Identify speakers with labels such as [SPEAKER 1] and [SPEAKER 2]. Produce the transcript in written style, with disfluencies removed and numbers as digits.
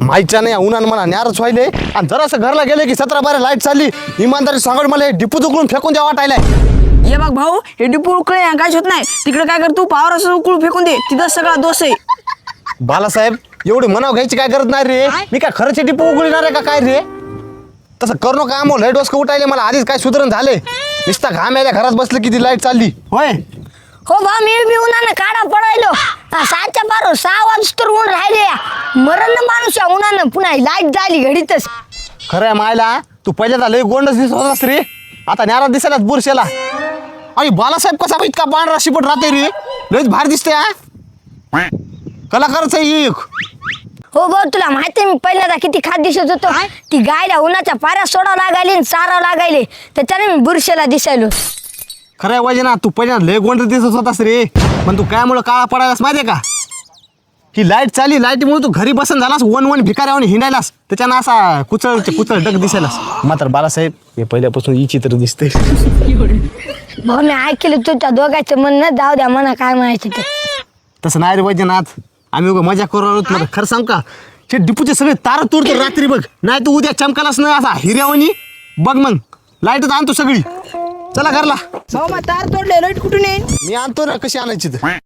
[SPEAKER 1] माहिती नाही उन्हानं मला न्यारच व्हायले आणि जरासं घरला गेले की 17-12 लाईट चालली इमानदारी सांगड मला डिपू उकळून फेकून द्या वाटायलाय
[SPEAKER 2] ये बघ भाऊ हे डिपू उकळे काहीच होत नाही तिकडे काय कर तू पावर असं उकळून फेकून दे तिथं सगळा दोष आहे.
[SPEAKER 1] बालासाहेब एवढी मनाव घ्यायची काय गरज नाही रे मी काय खरंच डिपू उकळणार आहे का काय रे तसं करू नका आम्हाला लय डोसकं उठायले मला आधीच काय सुधारण झाले नुसता घाम यायला घरात बसलं किती लाईट चालली होय.
[SPEAKER 3] हो बा मी बी उन्हानं काढा पडायलो 7च्या पार 6 वाज तर ऊन राहिले मरण माणूस या उन्हानं पुन्हा लाईट झाली घडीतच.
[SPEAKER 1] खरं आहे मायला तू पहिल्यांदा लय गोंडच दिसत होतास रे आता न्यारा दिसायलाच बुरशेला आणि बालासाहेब कसा इतका पांढरा शिपट राहते रे लयच भारी दिसते हा कलाकारच आहे एक.
[SPEAKER 3] हो भाऊ तुला माहिती मी पहिल्यांदा किती खात दिसत होतो ती गायला उन्हाच्या पाऱ्या सोडा लागायली आणि चारा लागायले त्याच्याने मी बुरशेला दिसायलो.
[SPEAKER 1] खरं आहे वैजना तू पहिल्यांदा लय गोंड दिसत होतास रे पण तू कायमुळे काळा पडायलास माहितीये का ही लाईट चालली लाईटीमुळे तू घरी बसन झालास वन भिकाऱ्यावर हिंडायलास त्याच्यानं असा कुचळ डग दिसायलास मात्र बालासाहेब हे पहिल्यापासून ही चित्र दिसते.
[SPEAKER 3] भाऊ मी ऐकलं तुझ्या दोघांचं म्हणणं जाऊ द्या म्हणा काय म्हणायचं ते.
[SPEAKER 1] तसं नाही रे वैजनाथ आम्ही उगा मजा करू आलो मला खरं सांग का हे डिपूचे सगळे तार तोडतो रात्री बघ नाही तू उद्या चमकालाच नाही असा हिऱ्यावानी बघ मग लाईटच आणतो सगळी चला घरला.
[SPEAKER 2] भाऊ मग तार तोडले लाईट कुठून येईल
[SPEAKER 1] मी आणतो ना कशी आणायची तर